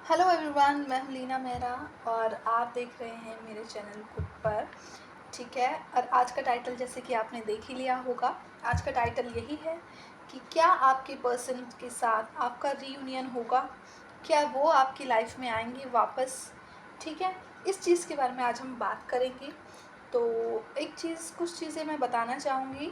Hello everyone, मैं हूं लीना मेहरा और आप देख रहे हैं मेरे चैनल खुद पर। ठीक है। और आज का टाइटल जैसे कि आपने देख ही लिया होगा, आज का टाइटल यही है कि क्या आपके पर्सन के साथ आपका रीयूनियन होगा, क्या वो आपकी लाइफ में आएंगे वापस। ठीक है, इस चीज़ के बारे में आज हम बात करेंगे। तो एक चीज़, कुछ चीज़ें मैं बताना चाहूँगी।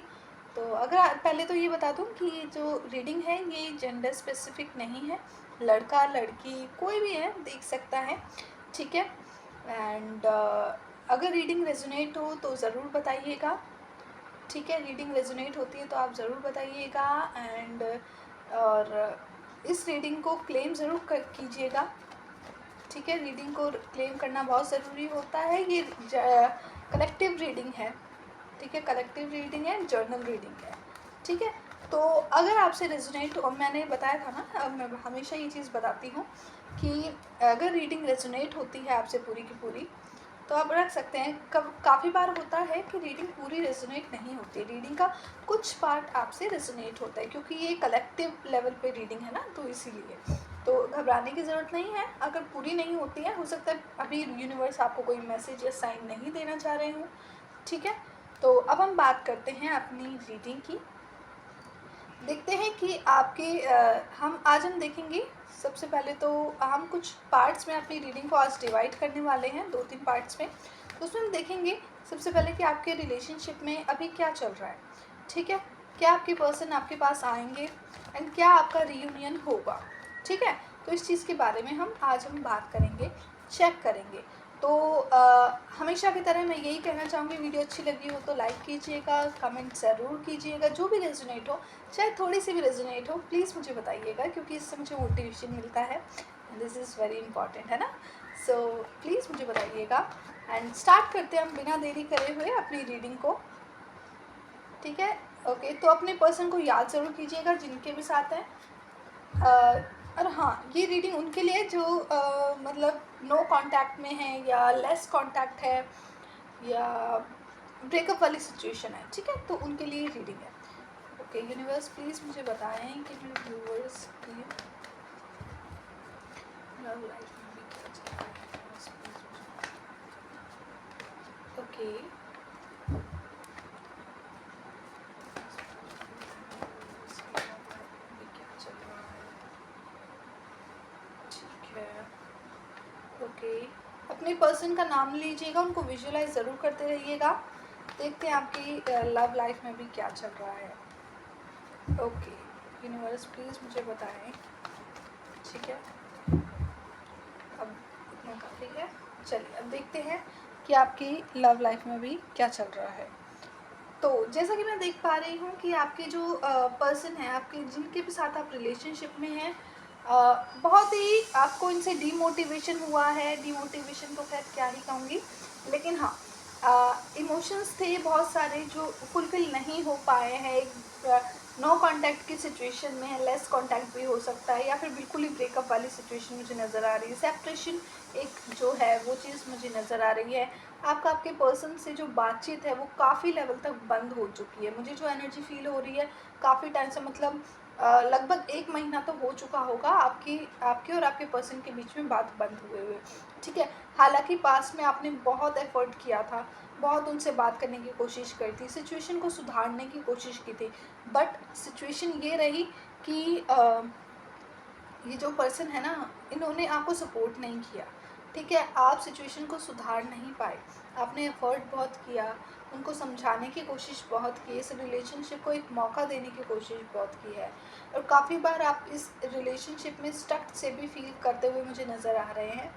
तो अगर पहले तो ये बता दूँ कि जो रीडिंग है ये जेंडर स्पेसिफिक नहीं है, लड़का लड़की कोई भी है देख सकता है। ठीक है। एंड अगर रीडिंग रेजोनेट हो तो ज़रूर बताइएगा। ठीक है, रीडिंग रेजोनेट होती है तो आप ज़रूर बताइएगा। एंड और इस रीडिंग को क्लेम ज़रूर कीजिएगा। ठीक है, रीडिंग को क्लेम करना बहुत ज़रूरी होता है। ये कलेक्टिव रीडिंग है। ठीक है, कलेक्टिव रीडिंग है, जर्नल रीडिंग है। ठीक है। तो अगर आपसे रेजोनेट, और मैंने बताया था ना, अब मैं हमेशा ये चीज़ बताती हूँ कि अगर रीडिंग रेजोनेट होती है आपसे पूरी की पूरी, तो आप रख सकते हैं। काफ़ी बार होता है कि रीडिंग पूरी रेजोनेट नहीं होती, रीडिंग का कुछ पार्ट आपसे रेजोनेट होता है, क्योंकि ये कलेक्टिव लेवल पे रीडिंग है ना, तो इसीलिए तो घबराने की ज़रूरत नहीं है। अगर पूरी नहीं होती है, हो सकता है अभी यूनिवर्स आपको कोई मैसेज या साइन नहीं देना चाह रहे हूँ। ठीक है। तो अब हम बात करते हैं अपनी रीडिंग की। देखते हैं कि आपके हम देखेंगे। सबसे पहले तो हम कुछ पार्ट्स में अपनी रीडिंग को आज डिवाइड करने वाले हैं, 2-3 पार्ट्स में। तो उसमें हम देखेंगे सबसे पहले कि आपके रिलेशनशिप में अभी क्या चल रहा है। ठीक है, क्या आपके पर्सन आपके पास आएंगे एंड क्या आपका रीयूनियन होगा। ठीक है, तो इस चीज़ के बारे में हम बात करेंगे, चेक करेंगे। तो हमेशा की तरह मैं यही कहना चाहूँगी, वीडियो अच्छी लगी हो तो लाइक कीजिएगा, कमेंट ज़रूर कीजिएगा, जो भी रेजोनेट हो, चाहे थोड़ी सी भी रेजोनेट हो, प्लीज़ मुझे बताइएगा, क्योंकि इससे मुझे मोटिवेशन मिलता है। दिस इज़ वेरी इंपॉर्टेंट, है ना। सो प्लीज़ मुझे बताइएगा। एंड स्टार्ट करते हैं हम बिना देरी करे हुए अपनी रीडिंग को। ठीक है। ओके, तो अपने पर्सन को याद ज़रूर कीजिएगा जिनके भी साथ हैं। और हाँ, ये रीडिंग उनके लिए जो मतलब नो कांटेक्ट में है या लेस कांटेक्ट है या ब्रेकअप वाली सिचुएशन है। ठीक है, तो उनके लिए रीडिंग है। ओके यूनिवर्स, प्लीज़ मुझे बताएं कि मेरे व्यूअर्स की लव लाइफ में भी क्या चल रहा है। ओके, क्या चल रहा है। ठीक है। ओके, अपने पर्सन का नाम लीजिएगा, उनको विजुअलाइज ज़रूर करते रहिएगा। देखते हैं आपकी लव लाइफ में भी क्या चल रहा है। ओके यूनिवर्स, प्लीज़ मुझे बताएं। ठीक है, अब इतना काफ़ी है। चलिए अब देखते हैं कि आपकी लव लाइफ में भी क्या चल रहा है। तो जैसा कि मैं देख पा रही हूँ कि आपके जो पर्सन है, आपके जिनके भी साथ आप रिलेशनशिप में हैं, बहुत ही आपको इनसे डीमोटिवेशन हुआ है। डीमोटिवेशन तो खैर क्या ही कहूँगी, लेकिन हाँ, इमोशंस थे बहुत सारे जो फुलफिल नहीं हो पाए हैं। एक नो कांटेक्ट की सिचुएशन में है, लेस कांटेक्ट भी हो सकता है, या फिर बिल्कुल ही ब्रेकअप वाली सिचुएशन मुझे नज़र आ रही है। सेपरेशन एक जो है वो चीज़ मुझे नज़र आ रही है। आपका आपके पर्सन से जो बातचीत है वो काफ़ी लेवल तक बंद हो चुकी है। मुझे जो एनर्जी फील हो रही है काफ़ी टाइम से, मतलब लगभग 1 महीना तो हो चुका होगा आपकी आपके और आपके पर्सन के बीच में बात बंद हुए। ठीक है, हालांकि पास में आपने बहुत एफर्ट किया था, बहुत उनसे बात करने की कोशिश करी थी, सिचुएशन को सुधारने की कोशिश की थी, बट सिचुएशन ये रही कि ये जो पर्सन है ना, इन्होंने आपको सपोर्ट नहीं किया। ठीक है, आप सिचुएशन को सुधार नहीं पाए। आपने एफर्ट बहुत किया, उनको समझाने की कोशिश बहुत की, इस रिलेशनशिप को एक मौका देने की कोशिश बहुत की है। और काफ़ी बार आप इस रिलेशनशिप में स्टक से भी फील करते हुए मुझे नज़र आ रहे हैं।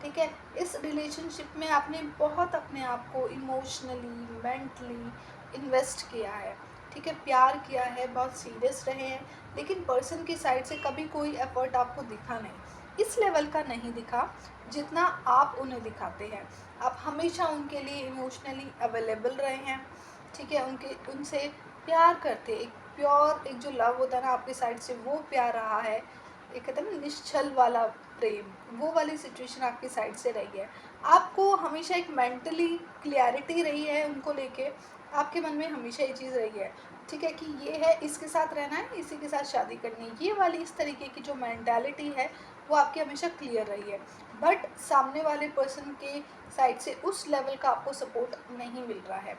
ठीक है, इस रिलेशनशिप में आपने बहुत अपने आप को इमोशनली, मेंटली इन्वेस्ट किया है। ठीक है, प्यार किया है, बहुत सीरियस रहे हैं, लेकिन पर्सन की साइड से कभी कोई एफर्ट आपको दिखा नहीं, इस लेवल का नहीं दिखा जितना आप उन्हें दिखाते हैं। आप हमेशा उनके लिए इमोशनली अवेलेबल रहे हैं। ठीक है, उनसे प्यार करते, एक प्योर, एक जो लव होता है ना आपकी साइड से, वो प्यार रहा है। एक कहते हैं ना निश्चल वाला प्रेम, वो वाली सिचुएशन आपकी साइड से रही है। आपको हमेशा एक मेंटली क्लियरिटी रही है उनको लेके, आपके मन में हमेशा ये चीज़ रही है। ठीक है, कि ये है, इसके साथ रहना है, इसी के साथ शादी करनी है, ये वाली इस तरीके की जो मेंटालिटी है वो आपकी हमेशा क्लियर रही है। बट सामने वाले पर्सन के साइड से उस लेवल का आपको सपोर्ट नहीं मिल रहा है।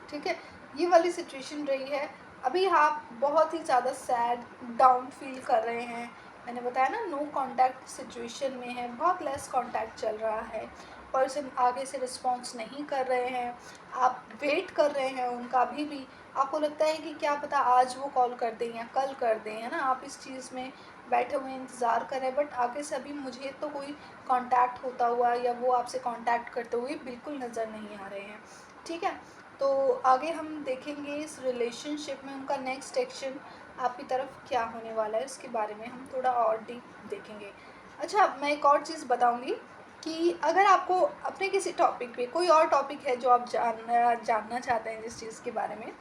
ठीक है, ये वाली सिचुएशन रही है। अभी आप बहुत ही ज़्यादा सैड डाउन फील कर रहे हैं। मैंने बताया ना, नो कांटेक्ट सिचुएशन में है, बहुत लेस कांटेक्ट चल रहा है, पर्सन आगे से रिस्पॉन्स नहीं कर रहे हैं, आप वेट कर रहे हैं उनका। अभी भी आपको लगता है कि क्या पता आज वो कॉल कर दें या कल कर दें, है ना, आप इस चीज़ में बैठे हुए इंतज़ार कर रहे हैं। बट आगे से अभी मुझे तो कोई कांटेक्ट होता हुआ या वो आपसे कांटेक्ट करते हुए बिल्कुल नज़र नहीं आ रहे हैं। ठीक है, तो आगे हम देखेंगे इस रिलेशनशिप में उनका नेक्स्ट एक्शन आपकी तरफ क्या होने वाला है, उसके बारे में हम थोड़ा और डीप देखेंगे। अच्छा, मैं एक और चीज़ बताऊंगी कि अगर आपको अपने किसी टॉपिक पे कोई और टॉपिक है जो आप जानना चाहते हैं जिस चीज़ के बारे में,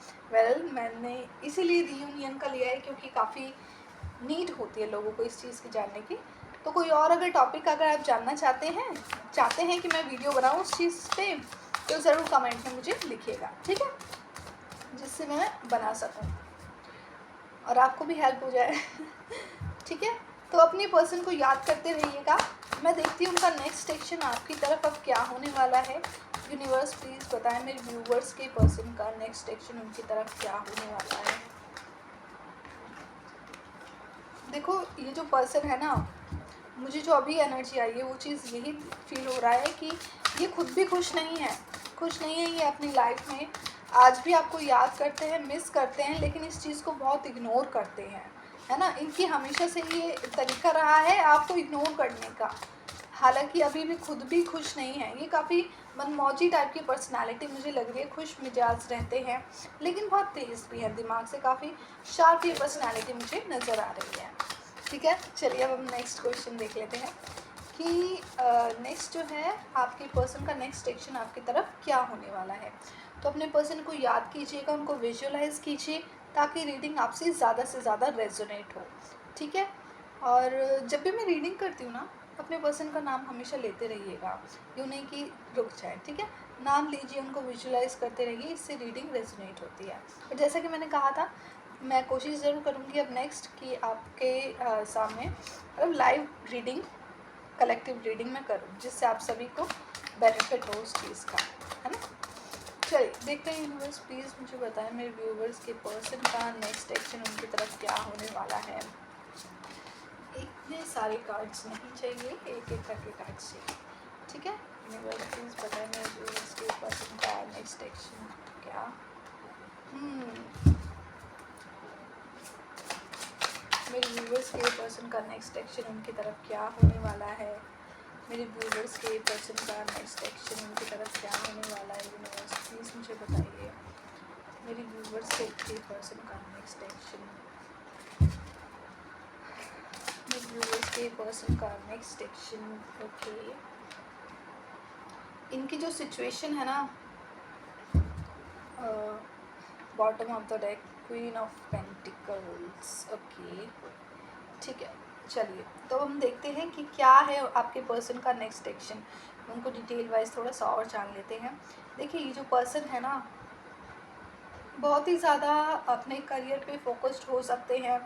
मैंने इसीलिए रीयूनियन का लिया है क्योंकि काफ़ी नीड होती है लोगों को इस चीज़ की जानने की। तो कोई और अगर टॉपिक अगर आप जानना चाहते हैं कि मैं वीडियो बनाऊँ उस चीज़ पे, तो ज़रूर कमेंट में मुझे लिखिएगा, ठीक है, जिससे मैं बना सकूं और आपको भी हेल्प हो जाए। ठीक है, तो अपनी पर्सन को याद करते रहिएगा। मैं देखती हूँ उनका नेक्स्ट एक्शन आपकी तरफ अब क्या होने वाला है। यूनिवर्स प्लीज़ बताएं मेरे व्यूवर्स के पर्सन का नेक्स्ट एक्शन उनकी तरफ क्या होने वाला है। देखो, ये जो पर्सन है ना, मुझे जो अभी एनर्जी आई है वो चीज़ यही फील हो रहा है कि ये खुद भी खुश नहीं है, ये अपनी लाइफ में। आज भी आपको याद करते हैं, मिस करते हैं, लेकिन इस चीज़ को बहुत इग्नोर करते हैं, है ना। इनकी हमेशा से ये तरीका रहा है आपको इग्नोर करने का। हालांकि अभी भी खुद भी खुश नहीं है, ये काफ़ी मनमौजी टाइप की पर्सनालिटी मुझे लग रही है। खुश मिजाज रहते हैं लेकिन बहुत तेज़ भी है, दिमाग से काफ़ी शार्प ये पर्सनालिटी मुझे नज़र आ रही है। ठीक है, चलिए अब हम नेक्स्ट क्वेश्चन देख लेते हैं कि नेक्स्ट जो है आपके पर्सन का नेक्स्ट एक्शन आपकी तरफ क्या होने वाला है। तो अपने पर्सन को याद कीजिएगा, उनको विजुअलाइज कीजिए ताकि रीडिंग आपसे ज़्यादा से ज़्यादा रेजोनेट हो। ठीक है, और जब भी मैं रीडिंग करती हूँ ना, अपने पर्सन का नाम हमेशा लेते रहिएगा, यूँ नहीं कि रुक जाए। ठीक है, नाम लीजिए, उनको विजुअलाइज करते रहिए, इससे रीडिंग रेजोनेट होती है। और जैसा कि मैंने कहा था, मैं कोशिश ज़रूर करूँगी अब नेक्स्ट कि आपके सामने मतलब लाइव रीडिंग, कलेक्टिव रीडिंग में करूँ, जिससे आप सभी को बेनिफिट हो उस चीज़ का, है ना। चलिए देखते हैं यूनिवर्स प्लीज़ मुझे बताएं मेरे व्यूवर्स के पर्सन का नेक्स्ट एक्शन उनकी तरफ क्या होने वाला है। इतने सारे कार्ड्स नहीं चाहिए, एक एक करके कार्ड्स चाहिए। ठीक है, यूनिवर्स प्लीज़ बताएं मेरे व्यूवर्स के पर्सन का नेक्स्ट एक्शन क्या। मेरे व्यूवर्स के पर्सन का नेक्स्ट एक्शन उनकी तरफ क्या होने वाला है। मेरे व्यूवर्स के पर्सन का नेक्स्ट एक्शन उनकी तरफ क्या होने वाला है। यूनिवर्स प्लीज़ मुझे बताइए मेरे व्यूवर्स के पर्सन का नेक्स्ट एक्शन, मेरे व्यूवर्स के पर्सन का नेक्स्ट एक्शन। ओके, इनकी जो सिचुएशन है ना, bottom of the deck, queen of pentacles. Okay, ठीक है, चलिए तो हम देखते हैं कि क्या है आपके पर्सन का नेक्स्ट एक्शन। उनको डिटेल वाइज थोड़ा सा और जान लेते हैं। देखिए, ये जो पर्सन है ना, बहुत ही ज़्यादा अपने करियर पे फोकस्ड हो सकते हैं।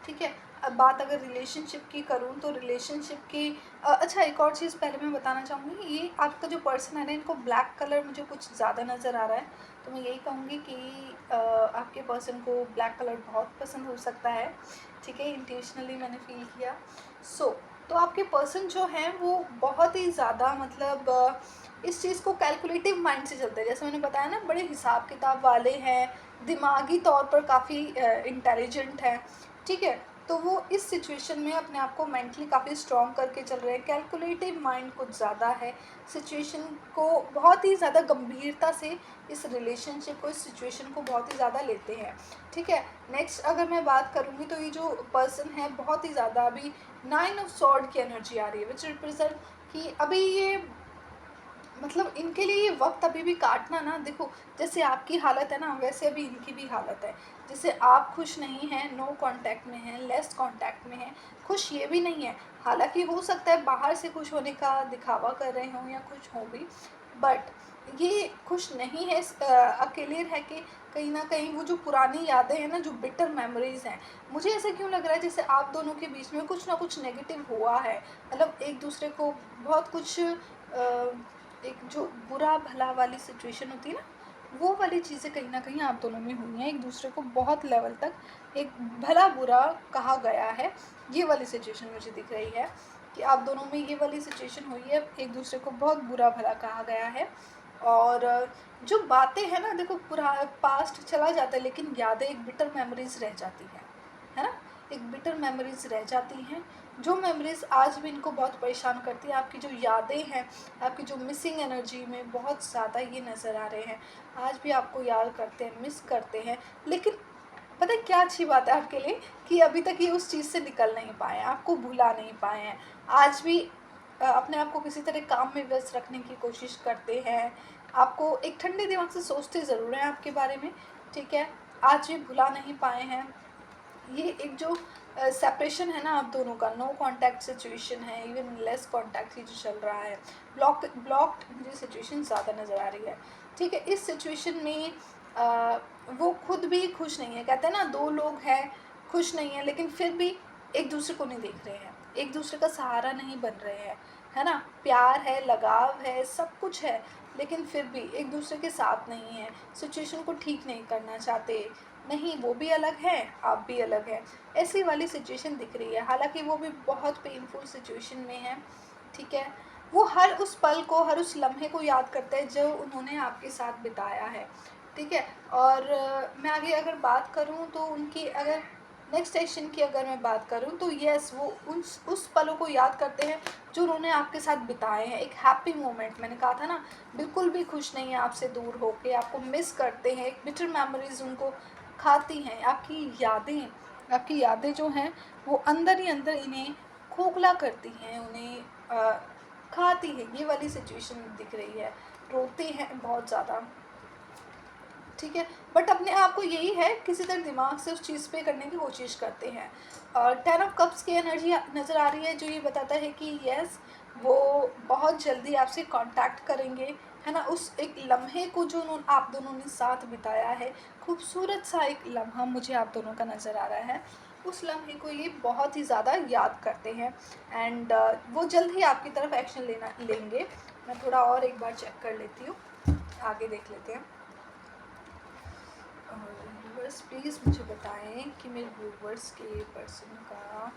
ठीक है, अब बात अगर रिलेशनशिप की करूँ तो रिलेशनशिप की अच्छा, एक और चीज़ पहले मैं बताना चाहूँगी, ये आपका जो पर्सन है ना, इनको ब्लैक कलर मुझे कुछ ज़्यादा नज़र आ रहा है। तो मैं यही कहूँगी कि आपके पर्सन को ब्लैक कलर बहुत पसंद हो सकता है। ठीक है, इंटेंशनली मैंने फील किया। तो आपके पर्सन जो हैं वो बहुत ही ज़्यादा मतलब इस चीज़ को कैलकुलेटिव माइंड से चलते हैं। जैसे मैंने बताया ना, बड़े हिसाब किताब वाले हैं, दिमागी तौर पर काफ़ी इंटेलिजेंट हैं। ठीक है, तो वो इस सिचुएशन में अपने आप को मेंटली काफ़ी स्ट्रॉन्ग करके चल रहे हैं। कैलकुलेटिव माइंड कुछ ज़्यादा है, सिचुएशन को बहुत ही ज़्यादा गंभीरता से, इस रिलेशनशिप को, इस सिचुएशन को बहुत ही ज़्यादा लेते हैं। ठीक है, नेक्स्ट अगर मैं बात करूँगी तो ये जो पर्सन है बहुत ही ज़्यादा अभी 9 ऑफ सॉर्ड की एनर्जी आ रही है, विच रिप्रेजेंट कि अभी ये मतलब इनके लिए ये वक्त अभी भी काटना ना, देखो जैसे आपकी हालत है ना, वैसे अभी इनकी भी हालत है। जैसे आप खुश नहीं हैं, नो कांटेक्ट में हैं, लेस कांटेक्ट में हैं, खुश ये भी नहीं है। हालांकि हो सकता है बाहर से खुश होने का दिखावा कर रहे हों या कुछ हो भी, बट ये खुश नहीं है, अकेले रह के कहीं न कहीं वो जो पुरानी यादें हैं ना, जो बिटर मेमोरीज़ हैं, मुझे ऐसा क्यों लग रहा है जैसे आप दोनों के बीच में कुछ ना कुछ नेगेटिव हुआ है। मतलब एक-दूसरे को बहुत कुछ एक जो बुरा-भला वाली सिचुएशन होती है ना, वो वाली चीज़ें कहीं न कहीं आप दोनों में हुई हैं। एक-दूसरे को बहुत लेवल तक एक भला-बुरा कहा गया है, ये वाली सिचुएशन मुझे दिख रही है कि आप दोनों में ये वाली सिचुएशन हुई है, एक-दूसरे को बहुत बुरा-भला कहा गया है। और जो बातें हैं ना, देखो पुरा पास्ट चला जाता है लेकिन यादें एक बिटर मेमोरीज़ रह जाती हैं, है ना? एक बिटर मेमोरीज़ रह जाती हैं, जो मेमोरीज़ आज भी इनको बहुत परेशान करती है। आपकी जो यादें हैं, आपकी जो मिसिंग एनर्जी में बहुत ज़्यादा ये नज़र आ रहे हैं। आज भी आपको याद करते हैं, मिस करते हैं, लेकिन पता है क्या अच्छी बात है आपके लिए कि अभी तक ये उस चीज़ से निकल नहीं पाए हैं, आपको भुला नहीं पाए हैं। आज भी अपने आप को किसी तरह काम में व्यस्त रखने की कोशिश करते हैं। आपको एक ठंडे दिमाग से सोचते ज़रूर हैं आपके बारे में, ठीक है? आज भी भुला नहीं पाए हैं। ये एक जो सेपरेशन है ना आप दोनों का, नो कॉन्टैक्ट सिचुएशन है, इवन लेस कॉन्टैक्ट ही जो चल रहा है, ब्लॉक्ड मुझे सिचुएशन ज़्यादा नज़र आ रही है, ठीक है? इस सिचुएशन में वो खुद भी खुश नहीं है। कहते हैं ना, 2 लोग हैं, खुश नहीं हैं, लेकिन फिर भी एक दूसरे को नहीं देख रहे हैं, एक दूसरे का सहारा नहीं बन रहे हैं, है ना? प्यार है, लगाव है, सब कुछ है, लेकिन फिर भी एक दूसरे के साथ नहीं है, सिचुएशन को ठीक नहीं करना चाहते। नहीं, वो भी अलग हैं, आप भी अलग हैं, ऐसी वाली सिचुएशन दिख रही है। हालाँकि वो भी बहुत पेनफुल सिचुएशन में है, ठीक है? वो हर उस पल को, हर उस लम्हे को याद करते हैं जो उन्होंने आपके साथ बिताया है, ठीक है? और मैं आगे अगर बात करूँ तो उनकी अगर नेक्स्ट सेशन की अगर मैं बात करूँ तो येस, वो उस पलों को याद करते हैं जो उन्होंने आपके साथ बिताए हैं। एक हैप्पी मोमेंट, मैंने कहा था ना, बिल्कुल भी खुश नहीं है आपसे दूर होके, आपको मिस करते हैं, एक बिटर मेमोरीज़ उनको खाती हैं। आपकी यादें जो हैं वो अंदर ही अंदर इन्हें खोखला करती हैं, उन्हें खाती हैं। ये वाली सिचुएशन दिख रही है, रोते हैं बहुत ज़्यादा, ठीक है? बट अपने आप को यही है, किसी तरह दिमाग से उस चीज़ पे करने की कोशिश करते हैं। और 10 ऑफ कप्स की एनर्जी नज़र आ रही है, जो ये बताता है कि येस, वो बहुत जल्दी आपसे कांटेक्ट करेंगे, है ना? उस एक लम्हे को जो आप दोनों ने साथ बिताया है, खूबसूरत सा एक लम्हा मुझे आप दोनों का नज़र आ रहा है, उस लम्हे को ये बहुत ही ज़्यादा याद करते हैं। एंड वो जल्द ही आपकी तरफ एक्शन लेंगे। मैं थोड़ा और एक बार चेक कर लेती हूँ, आगे देख लेते हैं। व्यूवर्स प्लीज़ मुझे बताएं कि मेरे व्यूवर्स के पर्सन का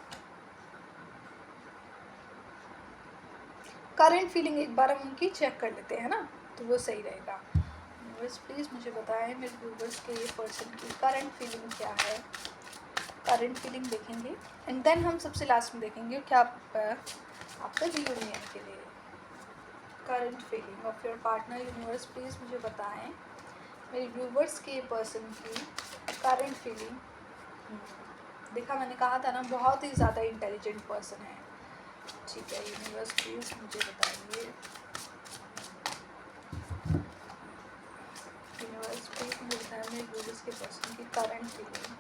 करंट फीलिंग एक बार हम उनकी चेक कर लेते हैं ना, तो वो सही रहेगा। व्यूवर्स प्लीज़ मुझे बताएं मेरे व्यूवर्स के पर्सन की करंट फीलिंग क्या है। करंट फीलिंग देखेंगे एंड देन हम सबसे लास्ट में देखेंगे क्या आपका रियूनियन के लिए current feeling of your partner. Universe please मुझे बताएं मेरे व्यूवर्स के पर्सन की करंट फीलिंग। देखा, मैंने कहा था ना, बहुत ही ज़्यादा इंटेलिजेंट पर्सन है, ठीक है? यूनिवर्स प्लीज़ मुझे बताइए, यूनिवर्स प्लीज़ मुझे बताएं मेरे व्यूवर्स के पर्सन की करंट फीलिंग,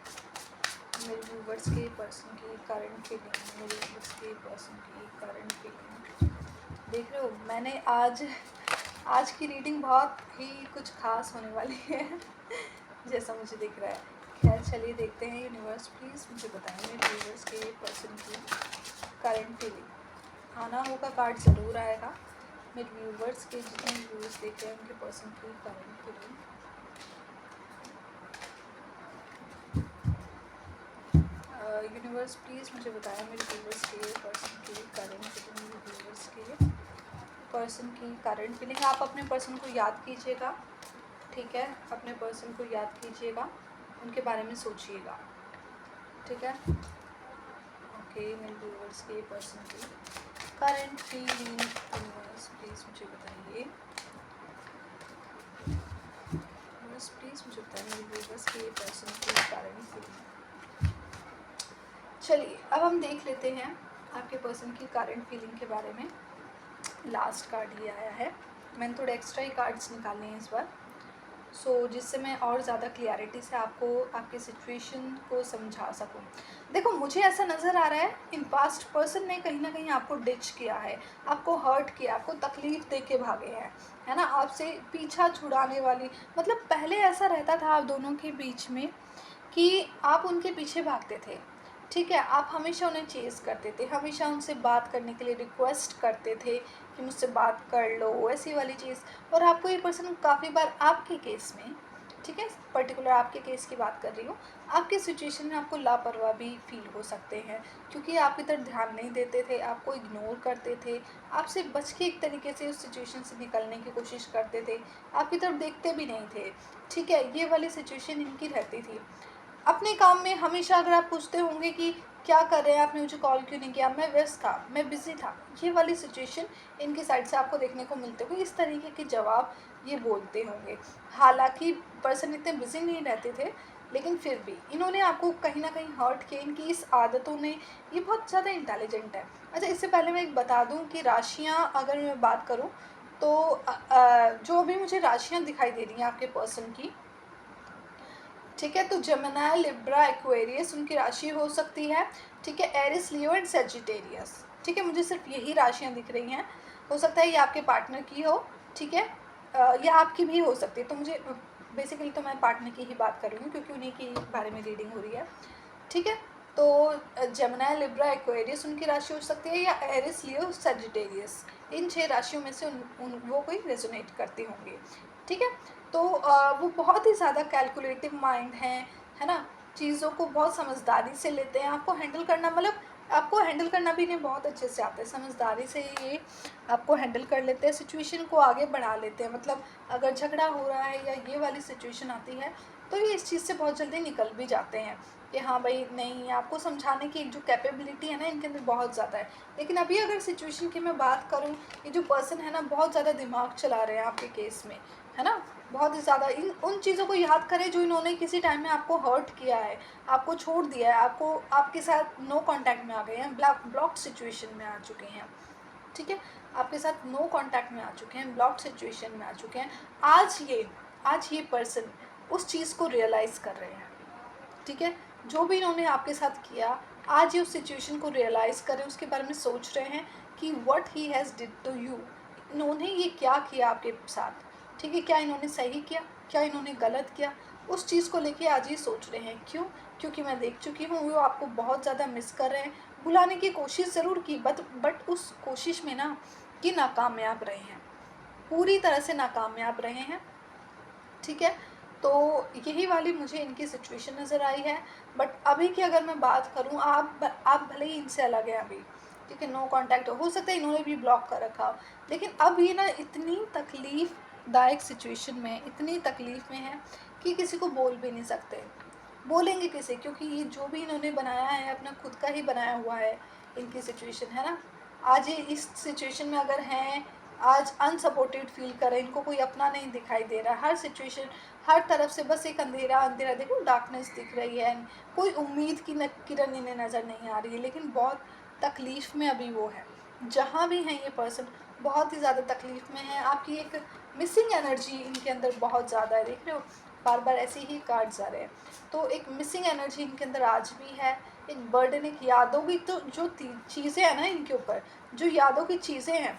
मेरे व्यूवर्स के पर्सन की करंट फीलिंग, मेरे व्यूवर्स के पर्सन की करंट फीलिंग। देख रहे हो, मैंने आज की रीडिंग बहुत ही कुछ खास होने वाली है जैसा मुझे दिख रहा है। खैर चलिए देखते हैं। यूनिवर्स प्लीज़ मुझे बताएं मेरे व्यूवर्स के पर्सन की करंट फीलिंग। आना होगा कार्ड ज़रूर आएगा। मेरे व्यूवर्स के जितने व्यूवर्स देख रहे हैं उनके पर्सन की करंट फीलिंग। यूनिवर्स प्लीज़ मुझे बताएं मेरे व्यूवर्स के पर्सन की करंट फीलिंग, मेरे व्यूवर्स के पर्सन की करंट फीलिंग। आप अपने पर्सन को याद कीजिएगा, ठीक है? अपने पर्सन को याद कीजिएगा, उनके बारे में सोचिएगा, ठीक है? ओके, मेरे व्यूवर्स के पर्सन की करंट फीलिंग यूनिवर्स प्लीज़ मुझे बताइए। यूनिवर्स प्लीज़ मुझे बताइए मेरे व्यूवर्स के पर्सन की करंट फीलिंग। चलिए अब हम देख लेते हैं आपके पर्सन की करंट फीलिंग के बारे में। लास्ट कार्ड ये आया है, मैंने थोड़े एक्स्ट्रा ही कार्ड्स निकाले हैं इस बार। जिससे मैं और ज़्यादा क्लियरिटी से आपको आपकी सिचुएशन को समझा सकूं। देखो, मुझे ऐसा नज़र आ रहा है इन पास्ट पर्सन ने कहीं ना कहीं आपको डिच किया है, आपको हर्ट किया, आपको तकलीफ़ दे के भागे हैं, है ना, आपसे पीछा छुड़ाने वाली। मतलब पहले ऐसा रहता था आप दोनों के बीच में कि आप उनके पीछे भागते थे, ठीक है, आप हमेशा उन्हें चेज़ करते थे, हमेशा उनसे बात करने के लिए रिक्वेस्ट करते थे कि मुझसे बात कर लो, ऐसी वाली चीज़। और आपको ये पर्सन काफ़ी बार आपके केस में, ठीक है, पर्टिकुलर आपके केस की बात कर रही हूँ, आपके सिचुएशन में आपको लापरवाह भी फील हो सकते हैं, क्योंकि आपकी तरफ ध्यान नहीं देते थे, आपको इग्नोर करते थे, आपसे बच के एक तरीके से उस सिचुएशन से निकलने की कोशिश करते थे, आपकी तरफ देखते भी नहीं थे, ठीक है, ये वाली सिचुएशन इनकी रहती थी। अपने काम में हमेशा अगर आप पूछते होंगे कि क्या कर रहे हैं, आपने मुझे कॉल क्यों नहीं किया, मैं व्यस्त था, मैं बिज़ी था, ये वाली सिचुएशन इनकी साइड से आपको देखने को मिलते हुए इस तरीके के जवाब ये बोलते होंगे। हालांकि पर्सन इतने बिज़ी नहीं रहते थे, लेकिन फिर भी इन्होंने आपको कहीं ना कहीं हर्ट किया। इनकी इस आदतों ने, ये बहुत ज़्यादा इंटेलिजेंट है। अच्छा, इससे पहले मैं एक बता दूं कि राशियाँ अगर मैं बात करूं तो जो अभी मुझे राशियाँ दिखाई दे रही हैं आपके पर्सन की, ठीक है, तो जेमिनी, लिब्रा, एक्वेरियस उनकी राशि हो सकती है, ठीक है, एरिस, लियो एंड सेजिटेरियस, ठीक है, मुझे सिर्फ यही राशियाँ दिख रही हैं। हो सकता है ये आपके पार्टनर की हो, ठीक है, या आपकी भी हो सकती है। तो मुझे बेसिकली तो मैं पार्टनर की ही बात कर रही हूँ, क्योंकि उन्हीं के बारे में रीडिंग हो रही है, ठीक है। तो जेमिनी, लिब्रा, एक्वेरियस उनकी राशि हो सकती है, या एरिस, लियो, सेजिटेरियस, इन 6 राशियों में से वो कोई रेजोनेट करती होंगी, ठीक है। तो वो बहुत ही ज़्यादा कैलकुलेटिव माइंड हैं, है ना, चीज़ों को बहुत समझदारी से लेते हैं, आपको हैंडल करना, मतलब आपको हैंडल करना भी इन्हें बहुत अच्छे से आता है, समझदारी से ये आपको हैंडल कर लेते हैं, सिचुएशन को आगे बढ़ा लेते हैं। मतलब अगर झगड़ा हो रहा है या ये वाली सिचुएशन आती है, तो ये इस चीज़ से बहुत जल्दी निकल भी जाते हैं कि हाँ भाई, नहीं, आपको समझाने की एक जो कैपेबिलिटी है ना इनके अंदर बहुत ज़्यादा है। लेकिन अभी अगर सिचुएशन की मैं बात करूँ, ये जो पर्सन है ना बहुत ज़्यादा दिमाग चला रहे हैं आपके केस में, है ना, बहुत ही ज़्यादा इन उन चीज़ों को याद करें जो इन्होंने किसी टाइम में आपको हर्ट किया है, आपको छोड़ दिया है, आपको आपके साथ नो कांटेक्ट में आ गए हैं, ब्लॉक्ड सिचुएशन में आ चुके हैं, ठीक है, आपके साथ नो कांटेक्ट में आ चुके हैं, ब्लॉक्ड सिचुएशन में आ चुके हैं। आज ये पर्सन उस चीज़ को रियलाइज़ कर रहे हैं, ठीक है, जो भी इन्होंने आपके साथ किया, आज ये उस सिचुएशन को रियलाइज़ कर रहे हैं, उसके बारे में सोच रहे हैं कि what he has did to you, इन्होंने ये क्या किया आपके साथ, ठीक है, क्या इन्होंने सही किया, क्या इन्होंने गलत किया, उस चीज़ को लेके आज ये सोच रहे हैं। क्यों? क्योंकि मैं देख चुकी हूँ वो आपको बहुत ज़्यादा मिस कर रहे हैं, बुलाने की कोशिश ज़रूर की, बट उस कोशिश में ना कि नाकामयाब रहे हैं, पूरी तरह से नाकामयाब रहे हैं, ठीक है। तो यही वाली मुझे इनकी सिचुएशन नज़र आई है। बट अभी की अगर मैं बात करूँ, आप भले ही इनसे अलग हैं अभी, ठीक है, नो कांटेक्ट हो सकता है, इन्होंने भी ब्लॉक कर रखा हो, लेकिन अब ये ना इतनी तकलीफ़दायक सिचुएशन में, इतनी तकलीफ़ में है कि किसी को बोल भी नहीं सकते। बोलेंगे किसे, क्योंकि ये जो भी इन्होंने बनाया है अपना खुद का ही बनाया हुआ है, इनकी सिचुएशन, है ना। आज ये इस सिचुएशन में अगर हैं, आज अनसपोर्टेड फील कर रहे हैं, इनको कोई अपना नहीं दिखाई दे रहा है, हर सिचुएशन, हर तरफ से बस एक अंधेरा अंधेरा, देखो डार्कनेस दिख रही है, कोई उम्मीद की किरण इन्हें नज़र नहीं आ रही है, लेकिन बहुत तकलीफ़ में अभी वो है। जहाँ भी हैं ये पर्सन बहुत ही ज़्यादा तकलीफ़ में है, आपकी एक मिसिंग एनर्जी इनके अंदर बहुत ज़्यादा है, देख रहे हो, बार बार ऐसे ही कार्ड्स आ रहे हैं। तो एक मिसिंग एनर्जी इनके अंदर आज भी है, एक बर्डन, एक यादों की, तो जो चीज़ें हैं ना इनके ऊपर, जो यादों की चीज़ें हैं,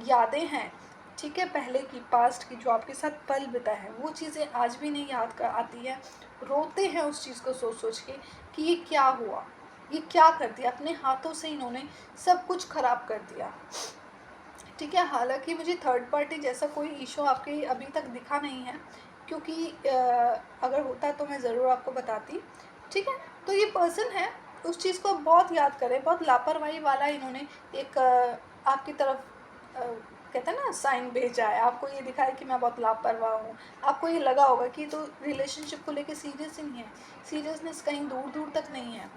यादें हैं, ठीक है, पहले की, पास्ट की, जो आपके साथ पल बिता है, वो चीज़ें आज भी नहीं याद कर आती हैं, रोते हैं उस चीज़ को सोच सोच के कि ये क्या हुआ, ये क्या कर दिया, अपने हाथों से इन्होंने सब कुछ ख़राब कर दिया, ठीक है। हालांकि मुझे थर्ड पार्टी जैसा कोई इशू आपके अभी तक दिखा नहीं है, क्योंकि अगर होता तो मैं ज़रूर आपको बताती, ठीक है। तो ये पर्सन है, उस चीज़ को बहुत याद करें, बहुत लापरवाही वाला इन्होंने एक आपकी तरफ कहते हैं ना साइन भेजा है, आपको ये दिखा है कि मैं बहुत लापरवाह हूँ, आपको ये लगा होगा कि तो रिलेशनशिप को लेके सीरियस ही नहीं है, सीरियसनेस कहीं दूर दूर तक नहीं है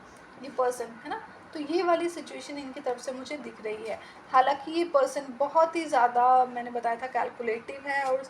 ये पर्सन, है ना। तो ये वाली सिचुएशन इनकी तरफ से मुझे दिख रही है। हालांकि ये पर्सन बहुत ही ज़्यादा, मैंने बताया था, कैलकुलेटिव है, और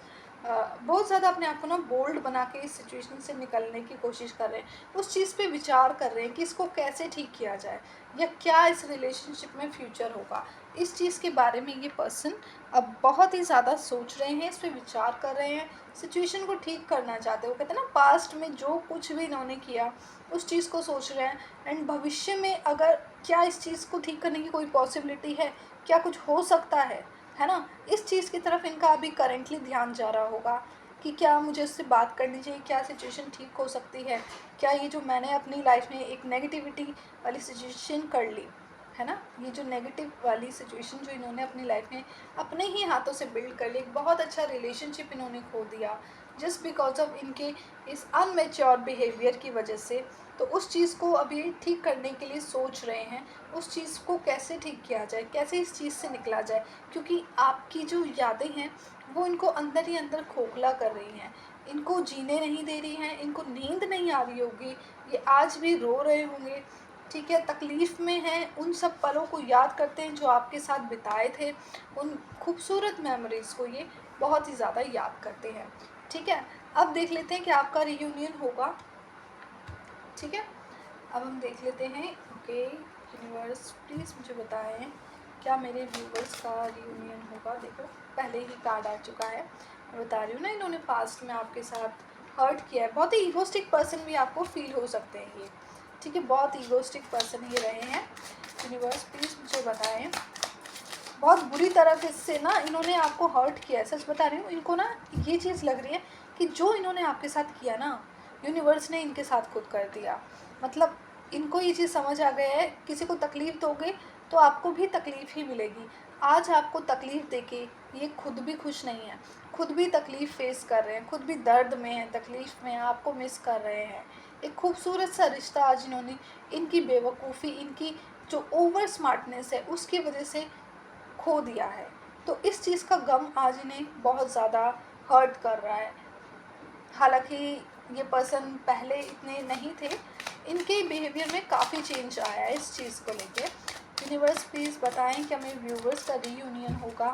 बहुत ज़्यादा अपने आप को ना बोल्ड बना के इस सिचुएशन से निकलने की कोशिश कर रहे हैं, उस चीज़ पे विचार कर रहे हैं कि इसको कैसे ठीक किया जाए, या क्या इस रिलेशनशिप में फ्यूचर होगा। इस चीज़ के बारे में ये पर्सन अब बहुत ही ज़्यादा सोच रहे हैं, इस पे विचार कर रहे हैं, सिचुएशन को ठीक करना चाहते हैं। वो कहते हैं ना, पास्ट में जो कुछ भी इन्होंने किया उस चीज़ को सोच रहे हैं, एंड भविष्य में अगर क्या इस चीज़ को ठीक करने की कोई पॉसिबिलिटी है, क्या कुछ हो सकता है ना। इस चीज़ की तरफ इनका अभी करेंटली ध्यान जा रहा होगा कि क्या मुझे उससे बात करनी चाहिए, क्या सिचुएशन ठीक हो सकती है, क्या ये जो मैंने अपनी लाइफ में एक नेगेटिविटी वाली सिचुएशन कर ली है ना, ये जो नेगेटिव वाली सिचुएशन जो इन्होंने अपनी लाइफ में अपने ही हाथों से बिल्ड कर ली, एक बहुत अच्छा रिलेशनशिप इन्होंने खो दिया जस्ट बिकॉज ऑफ इनके इस अनमेच्योर बिहेवियर की वजह से। तो उस चीज़ को अभी ठीक करने के लिए सोच रहे हैं, उस चीज़ को कैसे ठीक किया जाए, कैसे इस चीज़ से निकला जाए, क्योंकि आपकी जो यादें हैं वो इनको अंदर ही अंदर खोखला कर रही हैं, इनको जीने नहीं दे रही हैं, इनको नींद नहीं आ रही होगी, ये आज भी रो रहे होंगे, ठीक है, तकलीफ़ में हैं, उन सब पलों को याद करते हैं जो आपके साथ बिताए थे, उन खूबसूरत मेमोरीज़ को ये बहुत ही ज़्यादा याद करते हैं। ठीक है, अब देख लेते हैं कि आपका रियूनियन होगा। ठीक है, अब हम देख लेते हैं। ओके यूनिवर्स प्लीज़ मुझे बताएं क्या मेरे व्यूवर्स का रियूनियन होगा। देखो पहले ही कार्ड आ चुका है, मैं बता रही हूँ ना, इन्होंने पास्ट में आपके साथ हर्ट किया है। बहुत ही ईगोस्टिक पर्सन भी आपको फील हो सकते हैं ये, ठीक है, बहुत ईगोस्टिक पर्सन ये रहे हैं। यूनिवर्स प्लीज़ मुझे बताएं, बहुत बुरी तरह से ना इन्होंने आपको हर्ट किया है, सच बता रही हूँ। इनको ना ये चीज़ लग रही है कि जो इन्होंने आपके साथ किया ना, यूनिवर्स ने इनके साथ खुद कर दिया। मतलब इनको ये चीज़ समझ आ गया है, किसी को तकलीफ़ दोगे तो आपको भी तकलीफ़ ही मिलेगी। आज आपको तकलीफ़ देके ये खुद भी खुश नहीं है, खुद भी तकलीफ़ फेस कर रहे हैं, खुद भी दर्द में हैं, तकलीफ़ में हैं, आपको मिस कर रहे हैं। एक खूबसूरत सा रिश्ता आज इन्होंने, इनकी बेवकूफ़ी, इनकी जो ओवर स्मार्टनेस है उसकी वजह से खो दिया है। तो इस चीज़ का गम आज इन्हें बहुत ज़्यादा हर्ट कर रहा है। हालांकि ये पर्सन पहले इतने नहीं थे, इनके बिहेवियर में काफ़ी चेंज आया है इस चीज़ को लेके। यूनिवर्स प्लीज़ बताएं क्या मेरे व्यूवर्स का रीयूनियन होगा।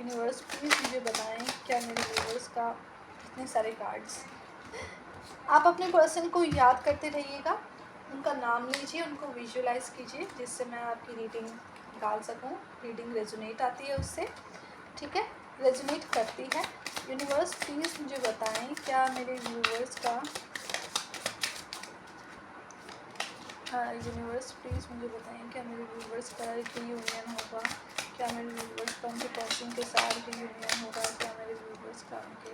यूनिवर्स प्लीज़ मुझे बताएं क्या मेरे व्यूवर्स का, इतने सारे कार्ड्स। आप अपने पर्सन को याद करते रहिएगा, उनका नाम लीजिए, उनको विजुलाइज कीजिए, जिससे मैं आपकी रीडिंग डाल सकूं। रीडिंग रेजोनेट आती है उससे, ठीक है, रेजोनेट करती है। यूनिवर्स प्लीज़ मुझे बताएं क्या मेरे व्यूवर्स का, यूनिवर्स प्लीज़ मुझे बताएं क्या मेरे व्यूवर्स का रीयूनियन होगा। क्या मेरे व्यूवर्स का उनके पर्सन के साथ रीयूनियन होगा। क्या मेरे व्यूवर्स का उनके,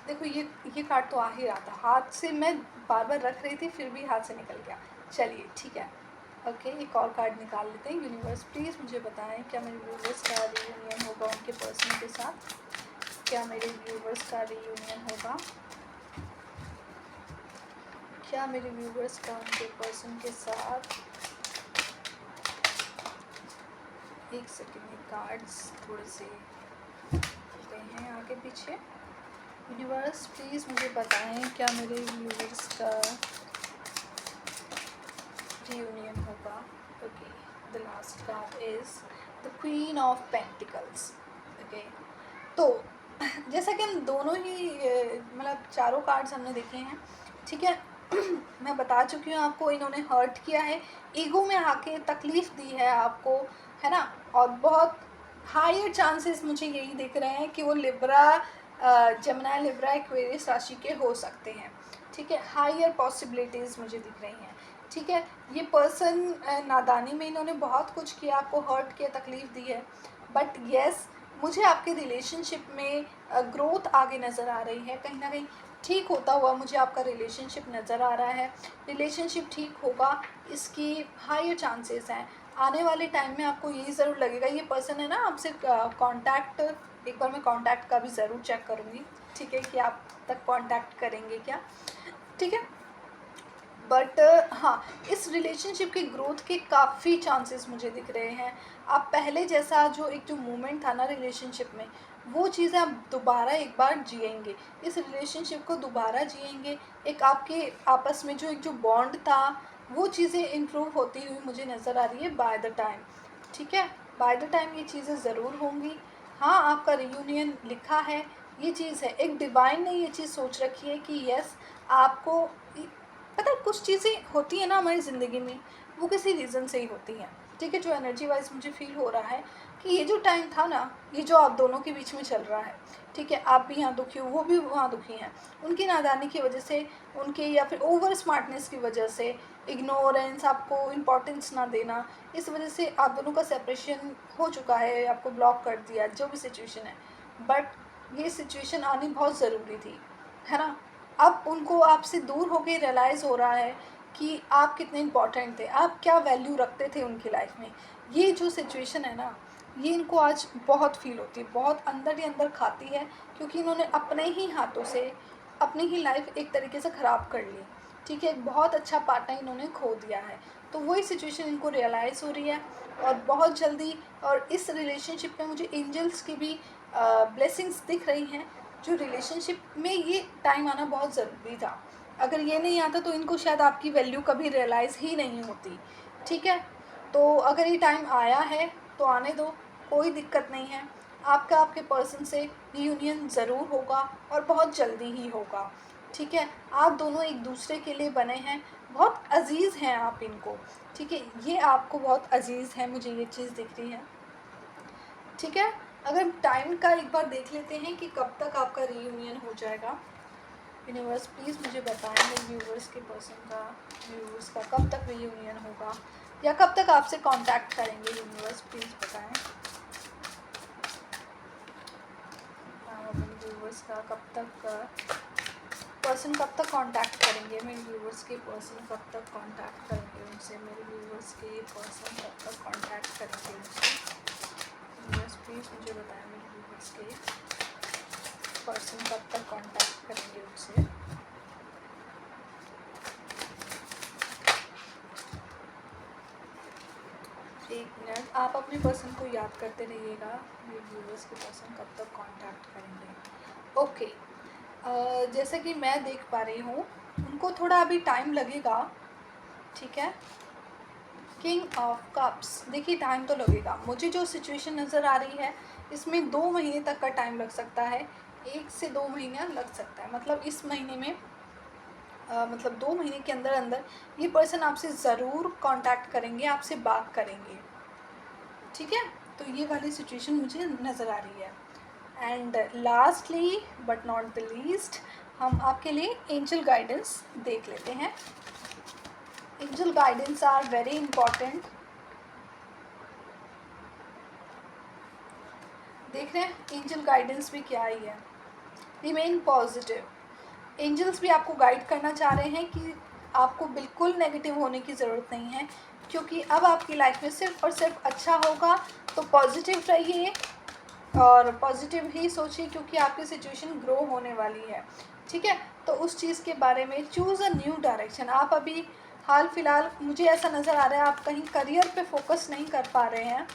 देखो ये कार्ड तो आ ही रहा था हाथ से, मैं बार बार रख रही थी फिर भी हाथ से निकल गया। चलिए ठीक है, ओके एक और कार्ड निकाल लेते हैं। यूनिवर्स प्लीज़ मुझे बताएं क्या मेरे व्यूवर्स का रीयूनियन होगा उनके पर्सन के साथ। क्या मेरे व्यूवर्स का रीयूनियन होगा। क्या मेरे व्यूवर्स का उनके पर्सन के साथ, एक सेकेंड, कार्ड्स थोड़े से गए हैं आगे पीछे। यूनिवर्स प्लीज़ मुझे बताएं क्या मेरे व्यूवर्स का reunion होगा। Okay the last card is the queen of pentacles. Okay तो जैसा कि हम दोनों ही मतलब चारों कार्ड्स हमने देखे हैं, ठीक है, मैं बता चुकी हूँ आपको, इन्होंने हर्ट किया है, ईगो में आके तकलीफ़ दी है आपको, है ना। और बहुत हायर चांसेस मुझे यही दिख रहे हैं कि वो लिब्रा, जमुना लिब्रा एक्वेरियस राशि के हो सकते हैं, ठीक है, हायर पॉसिबिलिटीज़ मुझे दिख रही हैं। ठीक है, ये पर्सन नादानी में इन्होंने बहुत कुछ किया, आपको हर्ट किया, तकलीफ़ दी है, बट येस मुझे आपके रिलेशनशिप में ग्रोथ आगे नज़र आ रही है, कहीं ना कहीं ठीक होता हुआ मुझे आपका रिलेशनशिप नज़र आ रहा है। रिलेशनशिप ठीक होगा इसकी हायर चांसेस हैं। आने वाले टाइम में आपको यही ज़रूर लगेगा, ये पर्सन है ना आपसे कांटेक्ट, एक बार मैं कांटेक्ट का भी ज़रूर चेक करूँगी, ठीक है, कि आप तक कांटेक्ट करेंगे क्या, ठीक है। बट हाँ, इस रिलेशनशिप की ग्रोथ के काफ़ी चांसेस मुझे दिख रहे हैं। आप पहले जैसा जो एक जो मोमेंट था ना रिलेशनशिप में, वो चीज़ें आप दोबारा एक बार जिएंगे, इस रिलेशनशिप को दोबारा जिएंगे। एक आपके आपस में जो एक जो बॉन्ड था वो चीज़ें इम्प्रूव होती हुई मुझे नज़र आ रही है बाय द टाइम, ठीक है, बाय द टाइम ये चीज़ें ज़रूर होंगी। हाँ, आपका रियूनियन लिखा है, ये चीज़ है, एक डिवाइन ने ये चीज़ सोच रखी है कि यस आपको पता है कुछ चीज़ें होती हैं ना हमारी ज़िंदगी में, वो किसी रीज़न से ही होती हैं, ठीक है। जो एनर्जी वाइज मुझे फील हो रहा है कि ये जो टाइम था ना, ये जो आप दोनों के बीच में चल रहा है, ठीक है, आप भी यहाँ दुखी हो, वो भी वहाँ दुखी हैं, उनकी नादानी की वजह से, उनके या फिर ओवर स्मार्टनेस की वजह से, इग्नोरेंस, आपको इम्पोर्टेंस ना देना, इस वजह से आप दोनों का सेपरेशन हो चुका है, आपको ब्लॉक कर दिया, जो भी सिचुएशन है। बट ये सिचुएशन आनी बहुत ज़रूरी थी, है ना। अब उनको आपसे दूर होके रियलाइज़ हो रहा है कि आप कितने इम्पोर्टेंट थे, आप क्या वैल्यू रखते थे उनकी लाइफ में। ये जो सिचुएशन है ना, ये इनको आज बहुत फील होती है, बहुत अंदर ही अंदर खाती है, क्योंकि इन्होंने अपने ही हाथों से अपनी ही लाइफ एक तरीके से ख़राब कर ली, ठीक है। एक बहुत अच्छा पार्टनर इन्होंने खो दिया है, तो वही सिचुएशन इनको रियलाइज़ हो रही है और बहुत जल्दी। और इस रिलेशनशिप में मुझे एंजल्स की भी ब्लेसिंग्स दिख रही हैं, जो रिलेशनशिप में ये टाइम आना बहुत ज़रूरी था। अगर ये नहीं आता तो इनको शायद आपकी वैल्यू कभी रियलाइज़ ही नहीं होती, ठीक है। तो अगर ये टाइम आया है तो आने दो, कोई दिक्कत नहीं है। आपका आपके पर्सन से रियूनियन ज़रूर होगा और बहुत जल्दी ही होगा, ठीक है। आप दोनों एक दूसरे के लिए बने हैं, बहुत अजीज़ हैं आप इनको, ठीक है। ये आपको बहुत अजीज़ है, मुझे ये चीज़ दिख रही है, ठीक है। अगर टाइम का एक बार देख लेते हैं कि कब तक आपका रीयूनियन हो जाएगा। यूनिवर्स प्लीज़ मुझे बताएं मेरे व्यूवर्स के पर्सन का, व्यूवर्स का कब तक रीयूनियन होगा या कब तक आपसे कांटेक्ट करेंगे। यूनिवर्स प्लीज़ बताएं मेरे व्यूवर्स का कब तक पर्सन कब तक कांटेक्ट करेंगे, मेरे व्यूवर्स के पर्सन कब तक कांटेक्ट करेंगे उनसे, मेरे व्यूवर्स के पर्सन कब तक कांटेक्ट करेंगे उनसे। यूनिवर्स प्लीज़ मुझे बताएं मेरे व्यूवर्स के पर्सन कब तक कांटेक्ट करेंगे उनसे। एक मिनट, आप अपने पर्सन को याद करते रहिएगा, मेरे व्यूवर्स के पर्सन कब तक कांटेक्ट करेंगे। ओके, जैसा कि मैं देख पा रही हूँ उनको थोड़ा अभी टाइम लगेगा, ठीक है। किंग ऑफ कप्स, देखिए टाइम तो लगेगा, मुझे जो सिचुएशन नज़र आ रही है इसमें 2 महीने तक का टाइम लग सकता है, 1 से 2 महीना लग सकता है। मतलब इस महीने में मतलब 2 महीने के अंदर अंदर ये पर्सन आपसे ज़रूर कांटेक्ट करेंगे, आपसे बात करेंगे, ठीक है। तो ये वाली सिचुएशन मुझे नज़र आ रही है। And lastly but not the least, हम आपके लिए एंजल गाइडेंस देख लेते हैं। Angel guidance are very important. देख रहे हैं एंजल गाइडेंस भी क्या ही है, रिमेन पॉजिटिव। एंजल्स भी आपको गाइड करना चाह रहे हैं कि आपको बिल्कुल नेगेटिव होने की ज़रूरत नहीं है, क्योंकि अब आपकी लाइफ में सिर्फ और सिर्फ अच्छा होगा। तो पॉजिटिव रहिए और पॉजिटिव ही सोचिए, क्योंकि आपकी सिचुएशन ग्रो होने वाली है, ठीक है। तो उस चीज़ के बारे में चूज़ अ न्यू डायरेक्शन। आप अभी हाल फिलहाल मुझे ऐसा नज़र आ रहा है आप कहीं करियर पे फोकस नहीं कर पा रहे हैं,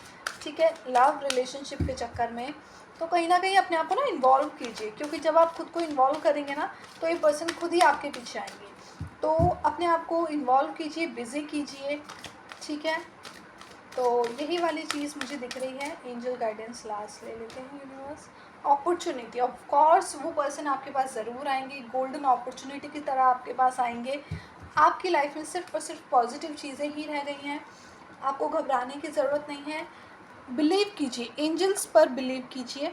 ठीक है, लव रिलेशनशिप के चक्कर में। तो कहीं ना कहीं अपने आप को ना इन्वॉल्व कीजिए, क्योंकि जब आप खुद को इन्वॉल्व करेंगे ना तो ये पर्सन खुद ही आपके पीछे आएंगे। तो अपने आप को इन्वॉल्व कीजिए, बिज़ी कीजिए, ठीक है। तो यही वाली चीज़ मुझे दिख रही है। एंजल गाइडेंस लास्ट ले लेते हैं। यूनिवर्स, अपॉर्चुनिटी, ऑफ कोर्स वो पर्सन आपके पास ज़रूर आएंगे, गोल्डन अपॉर्चुनिटी की तरह आपके पास आएंगे। आपकी लाइफ में सिर्फ और सिर्फ पॉजिटिव चीज़ें ही रह गई हैं, आपको घबराने की ज़रूरत नहीं है। बिलीव कीजिए, एंजल्स पर बिलीव कीजिए,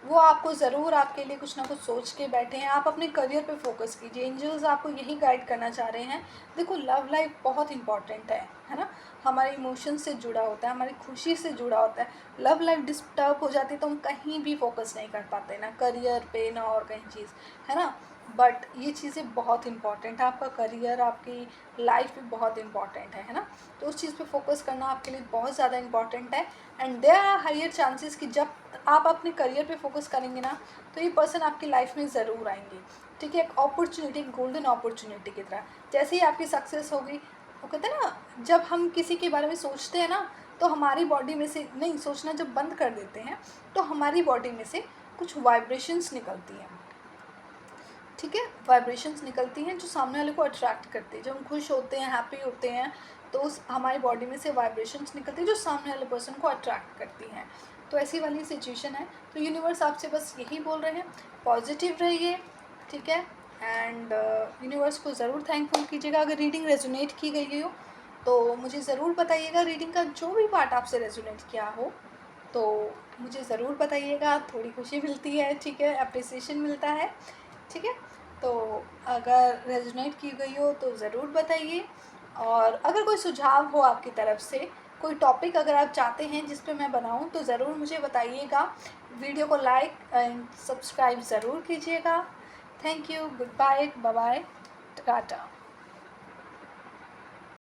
वो आपको ज़रूर आपके लिए कुछ ना कुछ सोच के बैठे हैं। आप अपने करियर पे फोकस कीजिए, एंजल्स आपको यही गाइड करना चाह रहे हैं। देखो लव लाइफ बहुत इंपॉर्टेंट है ना, हमारे इमोशन से जुड़ा होता है, हमारी खुशी से जुड़ा होता है। लव लाइफ डिस्टर्ब हो जाती है तो हम कहीं भी फोकस नहीं कर पाते, ना करियर पे ना और कहीं चीज़, है ना। बट ये चीज़ें बहुत इंपॉर्टेंट है, आपका करियर आपकी लाइफ भी बहुत इंपॉर्टेंट है ना। तो उस चीज़ पे फोकस करना आपके लिए बहुत ज़्यादा इंपॉर्टेंट है। And there are higher chances कि जब आप अपने करियर पे फोकस करेंगे ना तो ये पर्सन आपकी लाइफ में ज़रूर आएंगे, ठीक है। एक अपॉर्चुनिटी, गोल्डन अपॉर्चुनिटी की तरह। जैसे ही आपकी सक्सेस होगी, वो कहते हैं ना, जब हम किसी के बारे में सोचते हैं ना तो हमारी बॉडी में से नहीं, सोचना जब बंद कर देते हैं तो हमारी बॉडी में से कुछ वाइब्रेशंस निकलती हैं, ठीक है। वाइब्रेशंस निकलती हैं जो सामने वाले को अट्रैक्ट करती है। जब हम खुश होते हैं, हैप्पी होते हैं, तो उस हमारी बॉडी में से वाइब्रेशंस निकलती हैं जो सामने वाले पर्सन को अट्रैक्ट करती हैं। तो ऐसी वाली सिचुएशन है। तो यूनिवर्स आपसे बस यही बोल रहे हैं, पॉजिटिव रहिए, ठीक है। एंड यूनिवर्स को ज़रूर थैंकफुल कीजिएगा। अगर रीडिंग रेजोनेट की गई हो तो मुझे ज़रूर बताइएगा। रीडिंग का जो भी पार्ट आपसे रेजोनेट किया हो तो मुझे ज़रूर बताइएगा, थोड़ी खुशी मिलती है, ठीक है, अप्रिसिएशन मिलता है, ठीक है। तो अगर रेजोनेट की गई हो तो ज़रूर बताइए। और अगर कोई सुझाव हो आपकी तरफ से, कोई टॉपिक अगर आप चाहते हैं जिस पे मैं बनाऊं तो ज़रूर मुझे बताइएगा। वीडियो को लाइक एंड सब्सक्राइब ज़रूर कीजिएगा। Thank you, goodbye, bye bye, Tata.